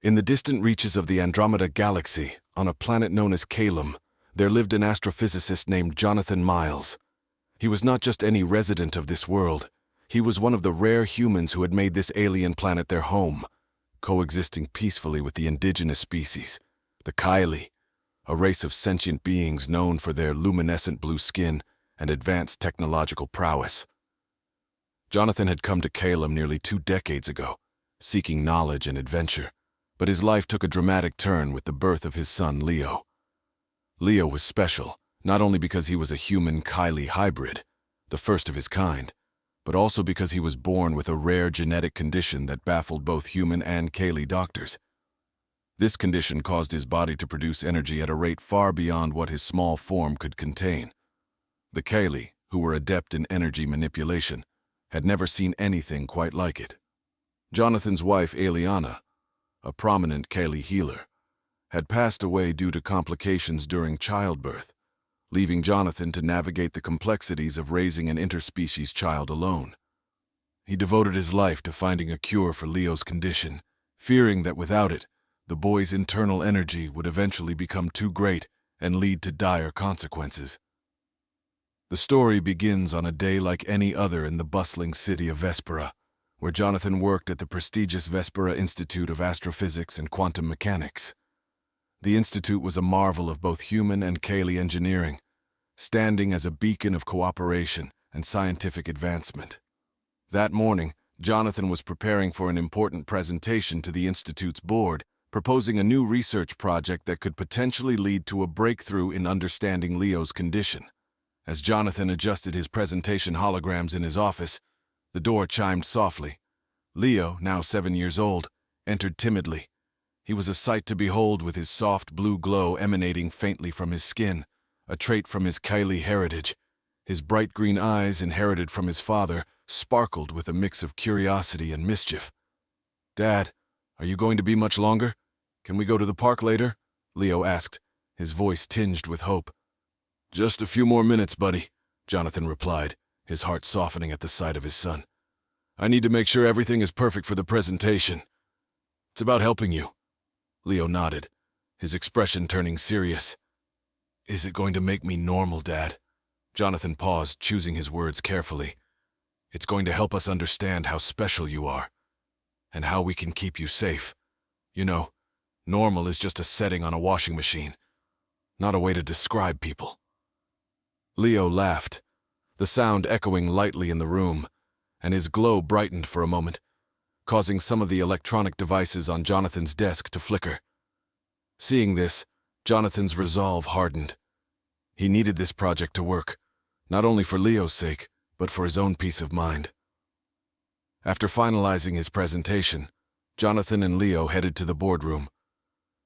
In the distant reaches of the Andromeda Galaxy, on a planet known as Calum, there lived an astrophysicist named Jonathan Miles. He was not just any resident of this world. He was one of the rare humans who had made this alien planet their home, coexisting peacefully with the indigenous species, the Kylie, a race of sentient beings known for their luminescent blue skin and advanced technological prowess. Jonathan had come to Calum nearly 2 decades ago, seeking knowledge and adventure, but his life took a dramatic turn with the birth of his son, Leo. Leo was special, not only because he was a human-Kylie hybrid, the first of his kind, but also because he was born with a rare genetic condition that baffled both human and Kylie doctors. This condition caused his body to produce energy at a rate far beyond what his small form could contain. The Kylie, who were adept in energy manipulation, had never seen anything quite like it. Jonathan's wife, Eliana, a prominent Kylie healer, had passed away due to complications during childbirth, leaving Jonathan to navigate the complexities of raising an interspecies child alone. He devoted his life to finding a cure for Leo's condition, fearing that without it, the boy's internal energy would eventually become too great and lead to dire consequences. The story begins on a day like any other in the bustling city of Vespera, where Jonathan worked at the prestigious Vespera Institute of Astrophysics and Quantum Mechanics. The institute was a marvel of both human and Kylie engineering, standing as a beacon of cooperation and scientific advancement. That morning, Jonathan was preparing for an important presentation to the institute's board, proposing a new research project that could potentially lead to a breakthrough in understanding Leo's condition. As Jonathan adjusted his presentation holograms in his office, the door chimed softly. Leo, now 7 years old, entered timidly. He was a sight to behold, with his soft blue glow emanating faintly from his skin, a trait from his Kylie heritage. His bright green eyes, inherited from his father, sparkled with a mix of curiosity and mischief. "Dad, are you going to be much longer? Can we go to the park later?" Leo asked, his voice tinged with hope. "Just a few more minutes, buddy," Jonathan replied, his heart softening at the sight of his son. "I need to make sure everything is perfect for the presentation. It's about helping you." Leo nodded, his expression turning serious. "Is it going to make me normal, Dad?" Jonathan paused, choosing his words carefully. "It's going to help us understand how special you are, and how we can keep you safe. You know, normal is just a setting on a washing machine, not a way to describe people." Leo laughed, the sound echoing lightly in the room, and his glow brightened for a moment, causing some of the electronic devices on Jonathan's desk to flicker. Seeing this, Jonathan's resolve hardened. He needed this project to work, not only for Leo's sake, but for his own peace of mind. After finalizing his presentation, Jonathan and Leo headed to the boardroom.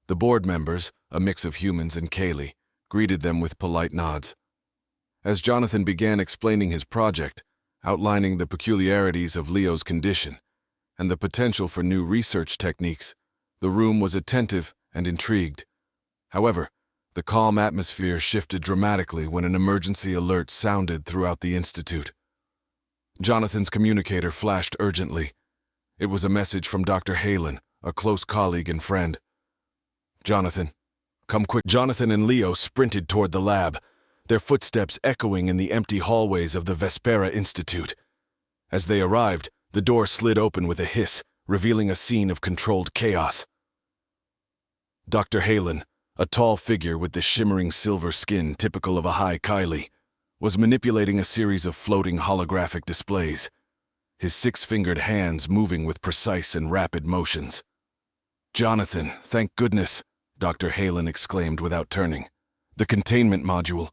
The board members, a mix of humans and Kylie, greeted them with polite nods. As Jonathan began explaining his project, outlining the peculiarities of Leo's condition and the potential for new research techniques, the room was attentive and intrigued. However, the calm atmosphere shifted dramatically when an emergency alert sounded throughout the institute. Jonathan's communicator flashed urgently. It was a message from Dr. Halen, a close colleague and friend. "Jonathan, come quick." Jonathan and Leo sprinted toward the lab, their footsteps echoing in the empty hallways of the Vespera Institute. As they arrived, the door slid open with a hiss, revealing a scene of controlled chaos. Dr. Halen, a tall figure with the shimmering silver skin typical of a high Kylie, was manipulating a series of floating holographic displays, his 6-fingered hands moving with precise and rapid motions. "Jonathan, thank goodness," Dr. Halen exclaimed without turning. "The containment module.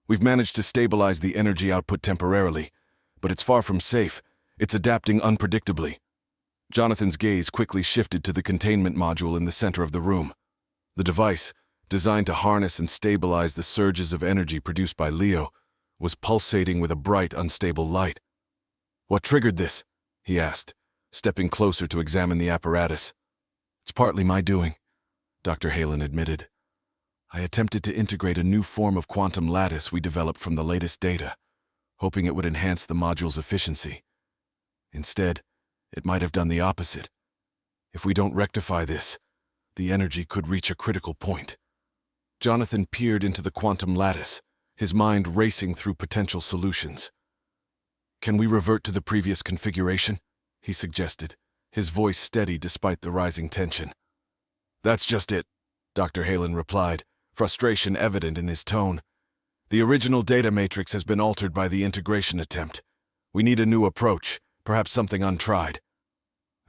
We've managed to stabilize the energy output temporarily, but it's far from safe. It's adapting unpredictably." Jonathan's gaze quickly shifted to the containment module in the center of the room. The device, designed to harness and stabilize the surges of energy produced by Leo, was pulsating with a bright, unstable light. "What triggered this?" he asked, stepping closer to examine the apparatus. "It's partly my doing," Dr. Halen admitted. "I attempted to integrate a new form of quantum lattice we developed from the latest data, hoping it would enhance the module's efficiency. Instead, it might have done the opposite. If we don't rectify this, the energy could reach a critical point. Jonathan peered into the quantum lattice, his mind racing through potential solutions. "Can we revert to the previous configuration?" he suggested, his voice steady despite the rising tension. "That's just it," Dr. Halen replied, frustration evident in his tone. "The original data matrix has been altered by the integration attempt. We need a new approach, perhaps something untried."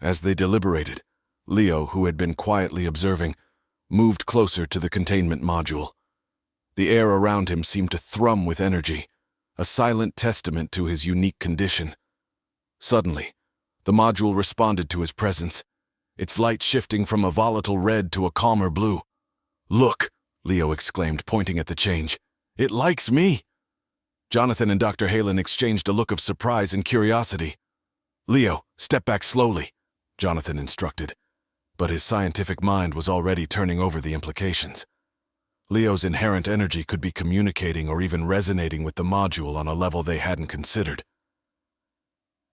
As they deliberated, Leo, who had been quietly observing, moved closer to the containment module. The air around him seemed to thrum with energy, a silent testament to his unique condition. Suddenly, the module responded to his presence, its light shifting from a volatile red to a calmer blue. "Look!" Leo exclaimed, pointing at the change. "It likes me!" Jonathan and Dr. Halen exchanged a look of surprise and curiosity. "Leo, step back slowly," Jonathan instructed, but his scientific mind was already turning over the implications. Leo's inherent energy could be communicating or even resonating with the module on a level they hadn't considered.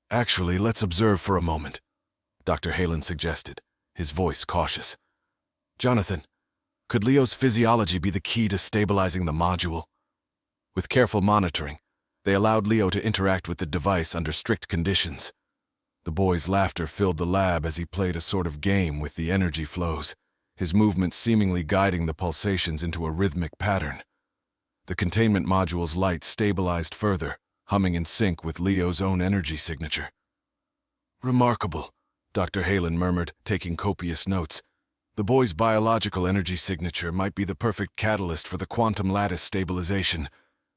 "Actually, let's observe for a moment," Dr. Halen suggested, his voice cautious. "Jonathan, could Leo's physiology be the key to stabilizing the module?" With careful monitoring, they allowed Leo to interact with the device under strict conditions. The boy's laughter filled the lab as he played a sort of game with the energy flows, his movements seemingly guiding the pulsations into a rhythmic pattern. The containment module's light stabilized further, humming in sync with Leo's own energy signature. "Remarkable," Dr. Halen murmured, taking copious notes. "The boy's biological energy signature might be the perfect catalyst for the quantum lattice stabilization,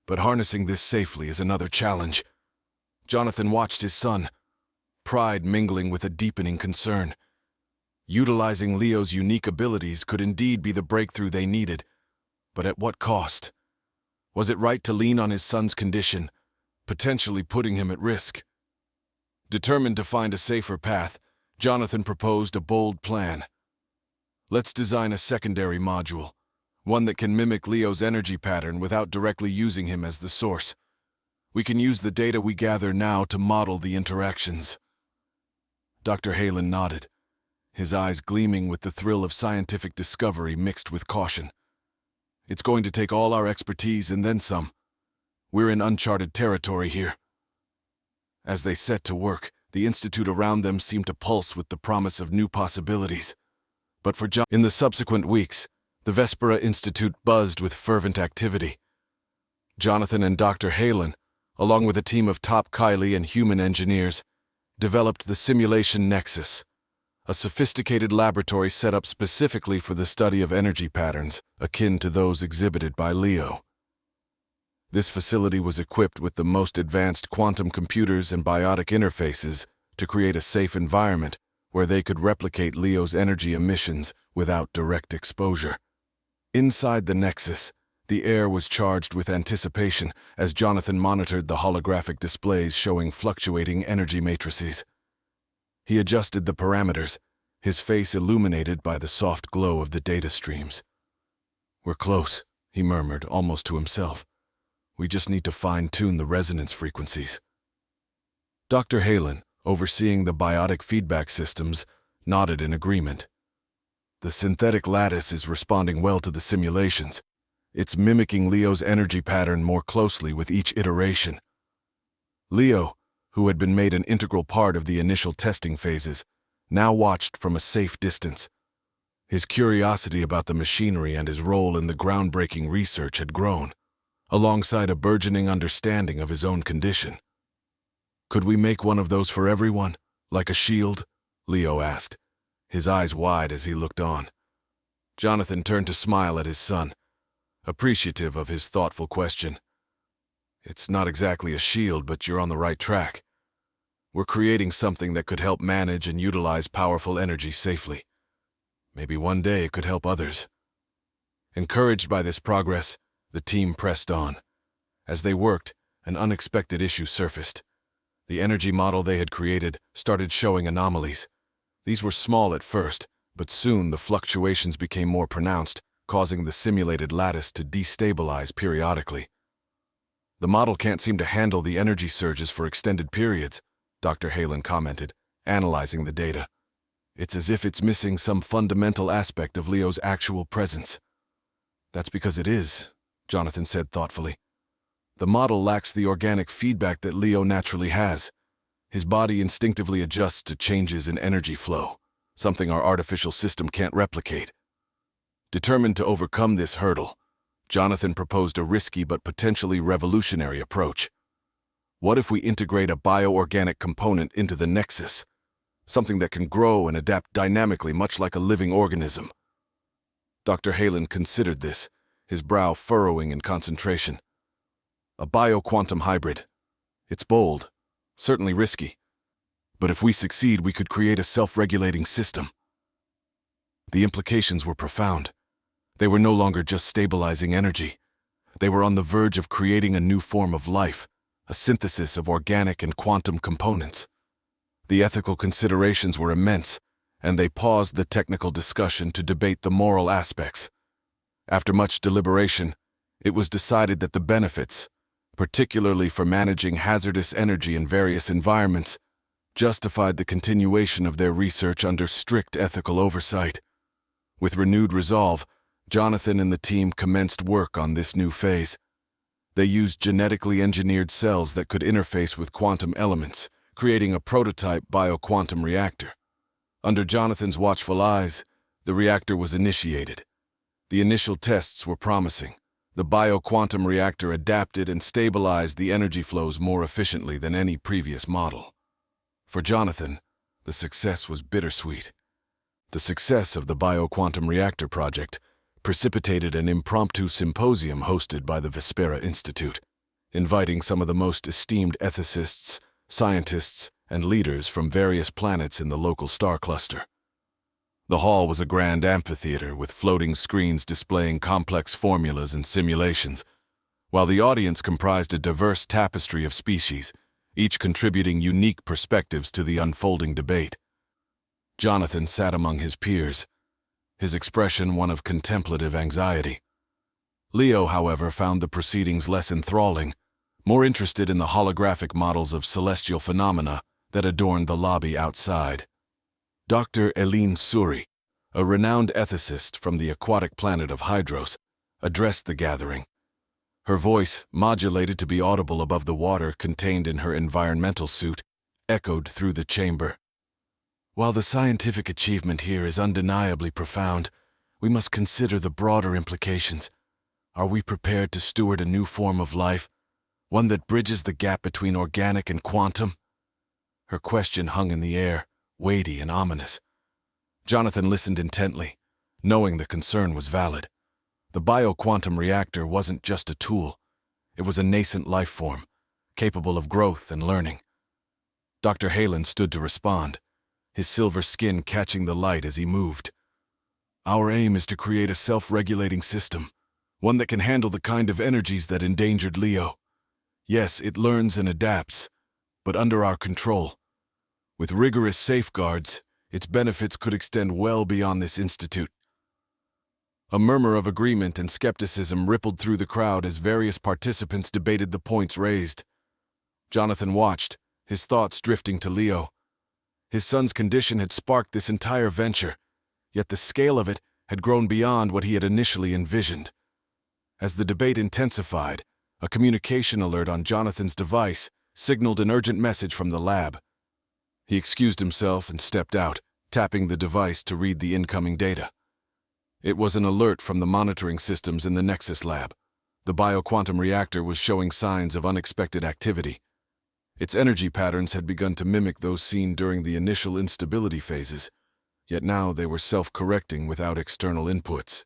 but harnessing this safely is another challenge." Jonathan watched his son, pride mingling with a deepening concern. Utilizing Leo's unique abilities could indeed be the breakthrough they needed, but at what cost? Was it right to lean on his son's condition, potentially putting him at risk? Determined to find a safer path, Jonathan proposed a bold plan. "Let's design a secondary module, one that can mimic Leo's energy pattern without directly using him as the source. We can use the data we gather now to model the interactions." Dr. Halen nodded, his eyes gleaming with the thrill of scientific discovery mixed with caution. "It's going to take all our expertise and then some. We're in uncharted territory here." As they set to work, the institute around them seemed to pulse with the promise of new possibilities. But in the subsequent weeks, the Vespera Institute buzzed with fervent activity. Jonathan and Dr. Halen, along with a team of top Kylie and human engineers, developed the Simulation Nexus, a sophisticated laboratory set up specifically for the study of energy patterns akin to those exhibited by Leo. This facility was equipped with the most advanced quantum computers and biotic interfaces to create a safe environment where they could replicate Leo's energy emissions without direct exposure. Inside the Nexus, the air was charged with anticipation as Jonathan monitored the holographic displays showing fluctuating energy matrices. He adjusted the parameters, his face illuminated by the soft glow of the data streams. "We're close," he murmured, almost to himself. "We just need to fine-tune the resonance frequencies." Dr. Halen, overseeing the biotic feedback systems, nodded in agreement. "The synthetic lattice is responding well to the simulations. It's mimicking Leo's energy pattern more closely with each iteration." Leo, who had been made an integral part of the initial testing phases, now watched from a safe distance. His curiosity about the machinery and his role in the groundbreaking research had grown, alongside a burgeoning understanding of his own condition. "Could we make one of those for everyone, like a shield?" Leo asked, his eyes wide as he looked on. Jonathan turned to smile at his son, appreciative of his thoughtful question. "It's not exactly a shield, but you're on the right track. We're creating something that could help manage and utilize powerful energy safely. Maybe one day it could help others." Encouraged by this progress, the team pressed on. As they worked, an unexpected issue surfaced. The energy model they had created started showing anomalies. These were small at first, but soon the fluctuations became more pronounced, causing the simulated lattice to destabilize periodically. "The model can't seem to handle the energy surges for extended periods," Dr. Halen commented, analyzing the data. It's as if it's missing some fundamental aspect of Leo's actual presence. That's because it is, Jonathan said thoughtfully. The model lacks the organic feedback that Leo naturally has. His body instinctively adjusts to changes in energy flow, something our artificial system can't replicate. Determined to overcome this hurdle, Jonathan proposed a risky but potentially revolutionary approach. What if we integrate a bioorganic component into the nexus? Something that can grow and adapt dynamically, much like a living organism. Dr. Halen considered this, his brow furrowing in concentration. A bioquantum hybrid. It's bold, certainly risky. But if we succeed, we could create a self-regulating system. The implications were profound. They were no longer just stabilizing energy. They were on the verge of creating a new form of life, a synthesis of organic and quantum components. The ethical considerations were immense, and they paused the technical discussion to debate the moral aspects. After much deliberation, it was decided that the benefits, particularly for managing hazardous energy in various environments, justified the continuation of their research under strict ethical oversight. With renewed resolve, Jonathan and the team commenced work on this new phase. They used genetically engineered cells that could interface with quantum elements, creating a prototype bioquantum reactor. Under Jonathan's watchful eyes, the reactor was initiated. The initial tests were promising. The bioquantum reactor adapted and stabilized the energy flows more efficiently than any previous model. For Jonathan, the success was bittersweet. The success of the bioquantum reactor project precipitated an impromptu symposium hosted by the Vespera Institute, inviting some of the most esteemed ethicists, scientists, and leaders from various planets in the local star cluster. The hall was a grand amphitheater with floating screens displaying complex formulas and simulations, while the audience comprised a diverse tapestry of species, each contributing unique perspectives to the unfolding debate. Jonathan sat among his peers, his expression one of contemplative anxiety. Leo, however, found the proceedings less enthralling, more interested in the holographic models of celestial phenomena that adorned the lobby outside. Dr. Eline Suri, a renowned ethicist from the aquatic planet of Hydros, addressed the gathering. Her voice, modulated to be audible above the water contained in her environmental suit, echoed through the chamber. While the scientific achievement here is undeniably profound, we must consider the broader implications. Are we prepared to steward a new form of life, one that bridges the gap between organic and quantum? Her question hung in the air, weighty and ominous. Jonathan listened intently, knowing the concern was valid. The bioquantum reactor wasn't just a tool. It was a nascent life form, capable of growth and learning. Dr. Halen stood to respond, his silver skin catching the light as he moved. Our aim is to create a self-regulating system, one that can handle the kind of energies that endangered Leo. Yes, it learns and adapts, but under our control. With rigorous safeguards, its benefits could extend well beyond this institute. A murmur of agreement and skepticism rippled through the crowd as various participants debated the points raised. Jonathan watched, his thoughts drifting to Leo. His son's condition had sparked this entire venture, yet the scale of it had grown beyond what he had initially envisioned. As the debate intensified, a communication alert on Jonathan's device signaled an urgent message from the lab. He excused himself and stepped out, tapping the device to read the incoming data. It was an alert from the monitoring systems in the Nexus lab. The bioquantum reactor was showing signs of unexpected activity. Its energy patterns had begun to mimic those seen during the initial instability phases, yet now they were self-correcting without external inputs.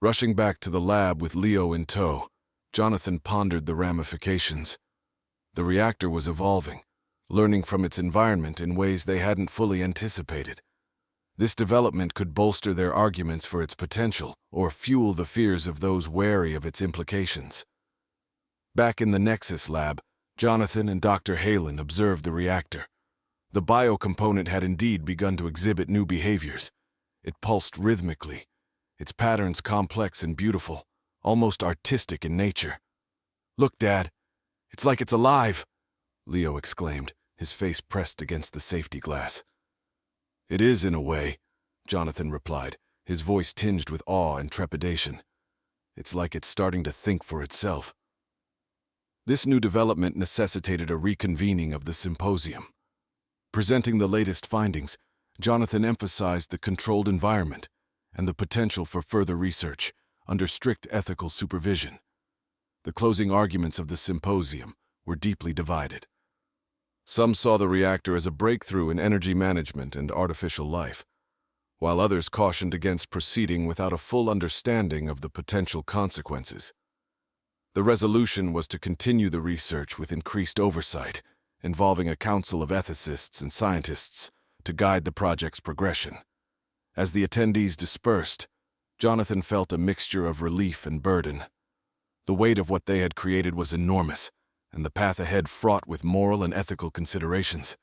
Rushing back to the lab with Leo in tow, Jonathan pondered the ramifications. The reactor was evolving, learning from its environment in ways they hadn't fully anticipated. This development could bolster their arguments for its potential or fuel the fears of those wary of its implications. Back in the Nexus lab, Jonathan and Dr. Halen observed the reactor. The biocomponent had indeed begun to exhibit new behaviors. It pulsed rhythmically, its patterns complex and beautiful, almost artistic in nature. "Look, Dad, it's like it's alive," Leo exclaimed, his face pressed against the safety glass. "It is in a way," Jonathan replied, his voice tinged with awe and trepidation. "It's like it's starting to think for itself." This new development necessitated a reconvening of the symposium. Presenting the latest findings, Jonathan emphasized the controlled environment and the potential for further research under strict ethical supervision. The closing arguments of the symposium were deeply divided. Some saw the reactor as a breakthrough in energy management and artificial life, while others cautioned against proceeding without a full understanding of the potential consequences. The resolution was to continue the research with increased oversight, involving a council of ethicists and scientists to guide the project's progression. As the attendees dispersed, Jonathan felt a mixture of relief and burden. The weight of what they had created was enormous, and the path ahead fraught with moral and ethical considerations.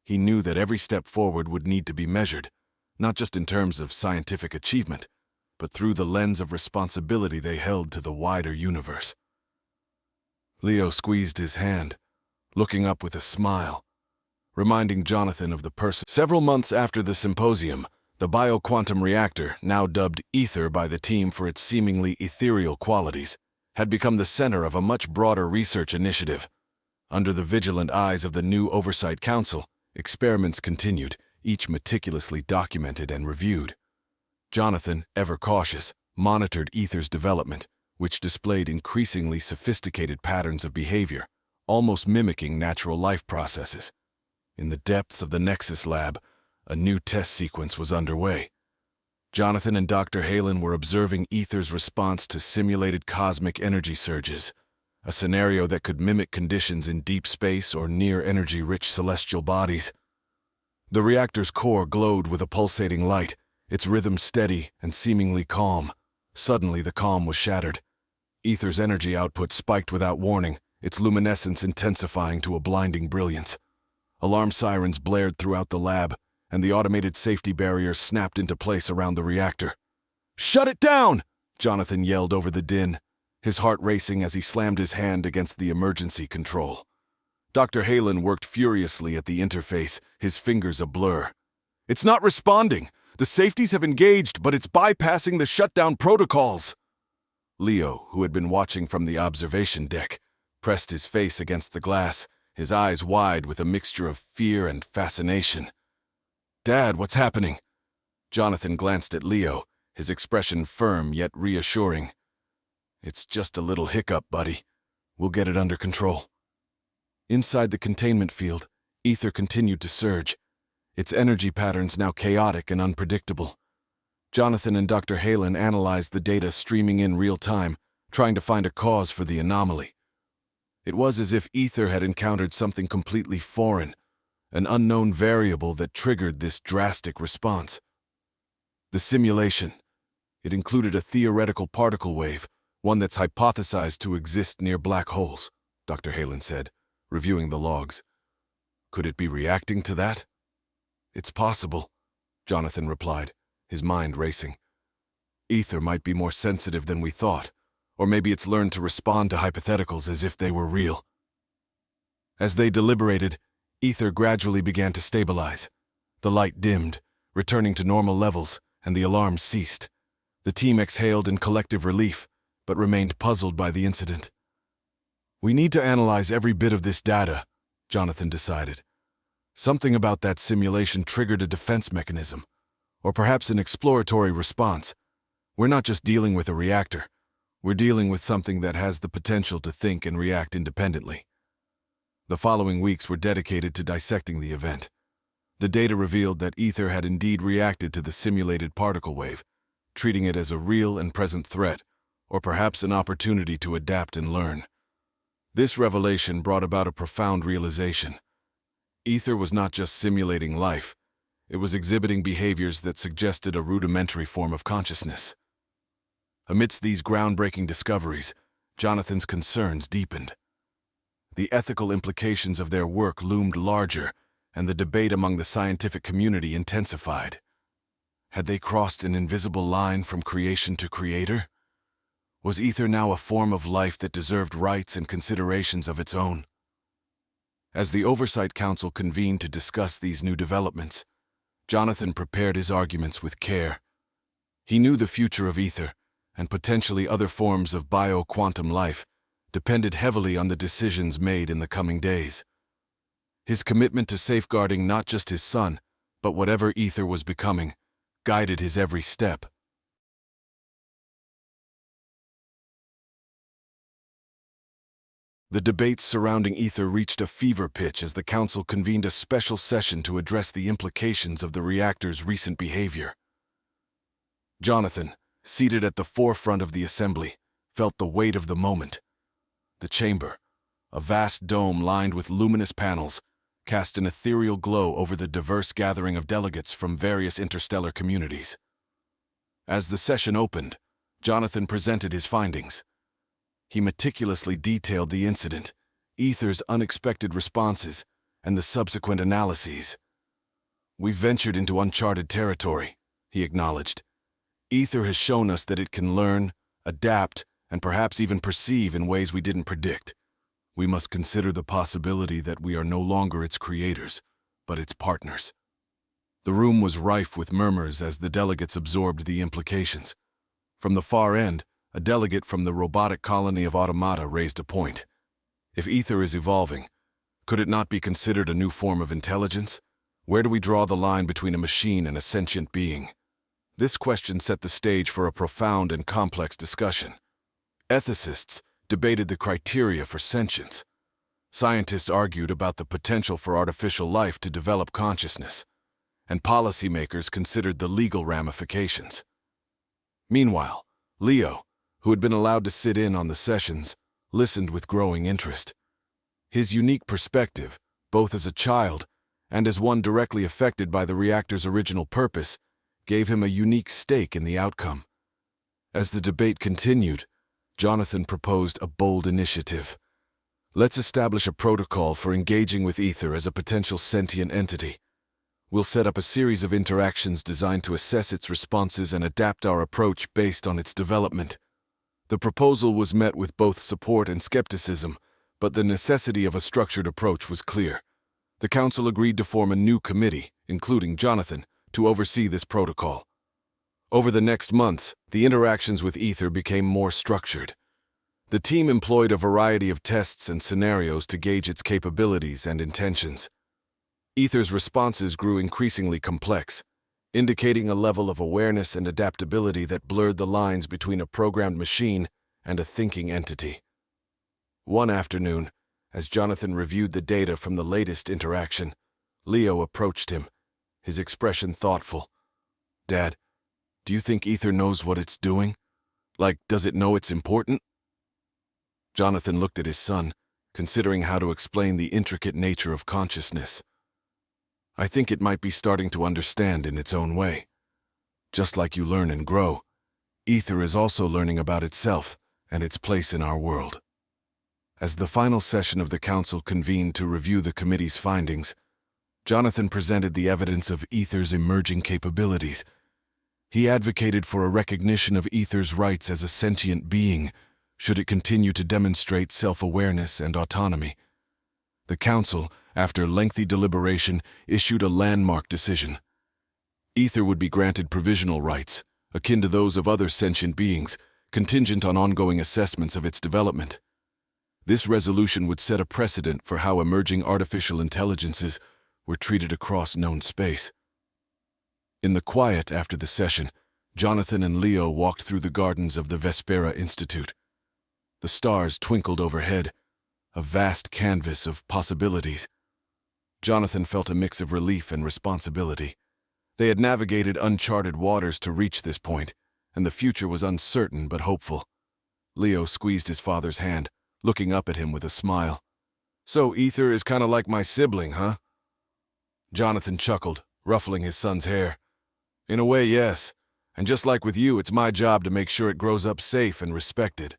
He knew that every step forward would need to be measured, not just in terms of scientific achievement, but through the lens of responsibility they held to the wider universe. Leo squeezed his hand, looking up with a smile, reminding Jonathan of the person. Several months after the symposium, the bioquantum reactor, now dubbed Ether by the team for its seemingly ethereal qualities, had become the center of a much broader research initiative. Under the vigilant eyes of the new Oversight Council, experiments continued, each meticulously documented and reviewed. Jonathan, ever cautious, monitored Ether's development, which displayed increasingly sophisticated patterns of behavior, almost mimicking natural life processes. In the depths of the Nexus lab, a new test sequence was underway. Jonathan and Dr. Halen were observing Ether's response to simulated cosmic energy surges, a scenario that could mimic conditions in deep space or near energy-rich celestial bodies. The reactor's core glowed with a pulsating light, its rhythm steady and seemingly calm. Suddenly, the calm was shattered. Ether's energy output spiked without warning, its luminescence intensifying to a blinding brilliance. Alarm sirens blared throughout the lab, and the automated safety barriers snapped into place around the reactor. "Shut it down!" Jonathan yelled over the din, his heart racing as he slammed his hand against the emergency control. Dr. Halen worked furiously at the interface, his fingers a blur. "It's not responding! The safeties have engaged, but it's bypassing the shutdown protocols!" Leo, who had been watching from the observation deck, pressed his face against the glass, his eyes wide with a mixture of fear and fascination. "Dad, what's happening?" Jonathan glanced at Leo, his expression firm yet reassuring. "It's just a little hiccup, buddy. We'll get it under control." Inside the containment field, Ether continued to surge, its energy patterns now chaotic and unpredictable. Jonathan and Dr. Halen analyzed the data streaming in real time, trying to find a cause for the anomaly. It was as if Ether had encountered something completely foreign, an unknown variable that triggered this drastic response. The simulation. It included a theoretical particle wave, one that's hypothesized to exist near black holes, Dr. Halen said, reviewing the logs. "Could it be reacting to that?" "It's possible," Jonathan replied, his mind racing. "Ether might be more sensitive than we thought, or maybe it's learned to respond to hypotheticals as if they were real." As they deliberated, Ether gradually began to stabilize. The light dimmed, returning to normal levels, and the alarms ceased. The team exhaled in collective relief, but remained puzzled by the incident. "We need to analyze every bit of this data," Jonathan decided. Something about that simulation triggered a defense mechanism, or perhaps an exploratory response. We're not just dealing with a reactor. We're dealing with something that has the potential to think and react independently. The following weeks were dedicated to dissecting the event. The data revealed that Ether had indeed reacted to the simulated particle wave, treating it as a real and present threat, or perhaps an opportunity to adapt and learn. This revelation brought about a profound realization. Ether was not just simulating life, it was exhibiting behaviors that suggested a rudimentary form of consciousness. Amidst these groundbreaking discoveries, Jonathan's concerns deepened. The ethical implications of their work loomed larger, and the debate among the scientific community intensified. Had they crossed an invisible line from creation to creator? Was Ether now a form of life that deserved rights and considerations of its own? As the Oversight Council convened to discuss these new developments, Jonathan prepared his arguments with care. He knew the future of ether, and potentially other forms of bio-quantum life, depended heavily on the decisions made in the coming days. His commitment to safeguarding not just his son, but whatever ether was becoming, guided his every step. The debates surrounding ether reached a fever pitch as the council convened a special session to address the implications of the reactor's recent behavior. Jonathan, seated at the forefront of the assembly, felt the weight of the moment. The chamber, a vast dome lined with luminous panels, cast an ethereal glow over the diverse gathering of delegates from various interstellar communities. As the session opened, Jonathan presented his findings. He meticulously detailed the incident, ether's unexpected responses, and the subsequent analyses. "We've ventured into uncharted territory," he acknowledged. "Ether has shown us that it can learn, adapt, and perhaps even perceive in ways we didn't predict. We must consider the possibility that we are no longer its creators, but its partners." The room was rife with murmurs as the delegates absorbed the implications. From the far end, a delegate from the robotic colony of Automata raised a point. If ether is evolving, could it not be considered a new form of intelligence? Where do we draw the line between a machine and a sentient being? This question set the stage for a profound and complex discussion. Ethicists debated the criteria for sentience. Scientists argued about the potential for artificial life to develop consciousness, and policymakers considered the legal ramifications. Meanwhile, Leo, who had been allowed to sit in on the sessions, listened with growing interest. His unique perspective, both as a child and as one directly affected by the reactor's original purpose, gave him a unique stake in the outcome. As the debate continued, Jonathan proposed a bold initiative. "Let's establish a protocol for engaging with ether as a potential sentient entity. We'll set up a series of interactions designed to assess its responses and adapt our approach based on its development." The proposal was met with both support and skepticism, but the necessity of a structured approach was clear. The council agreed to form a new committee, including Jonathan, to oversee this protocol. Over the next months, the interactions with ether became more structured. The team employed a variety of tests and scenarios to gauge its capabilities and intentions. Ether's responses grew increasingly complex, indicating a level of awareness and adaptability that blurred the lines between a programmed machine and a thinking entity. One afternoon, as Jonathan reviewed the data from the latest interaction, Leo approached him, his expression thoughtful. "Dad, do you think ether knows what it's doing? Like, does it know it's important?" Jonathan looked at his son, considering how to explain the intricate nature of consciousness. "I think it might be starting to understand in its own way. Just like you learn and grow, ether is also learning about itself and its place in our world." As the final session of the council convened to review the committee's findings, Jonathan presented the evidence of ether's emerging capabilities. He advocated for a recognition of ether's rights as a sentient being, should it continue to demonstrate self-awareness and autonomy. The council, after lengthy deliberation, issued a landmark decision. Ether would be granted provisional rights, akin to those of other sentient beings, contingent on ongoing assessments of its development. This resolution would set a precedent for how emerging artificial intelligences were treated across known space. In the quiet after the session, Jonathan and Leo walked through the gardens of the Vespera Institute. The stars twinkled overhead, a vast canvas of possibilities. Jonathan felt a mix of relief and responsibility. They had navigated uncharted waters to reach this point, and the future was uncertain but hopeful. Leo squeezed his father's hand, looking up at him with a smile. "So ether is kind of like my sibling, huh?" Jonathan chuckled, ruffling his son's hair. "In a way, yes. And just like with you, it's my job to make sure it grows up safe and respected."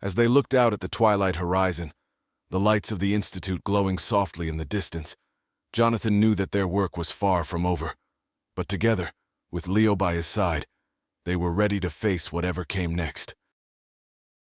As they looked out at the twilight horizon, the lights of the institute glowing softly in the distance, Jonathan knew that their work was far from over. But together, with Leo by his side, they were ready to face whatever came next.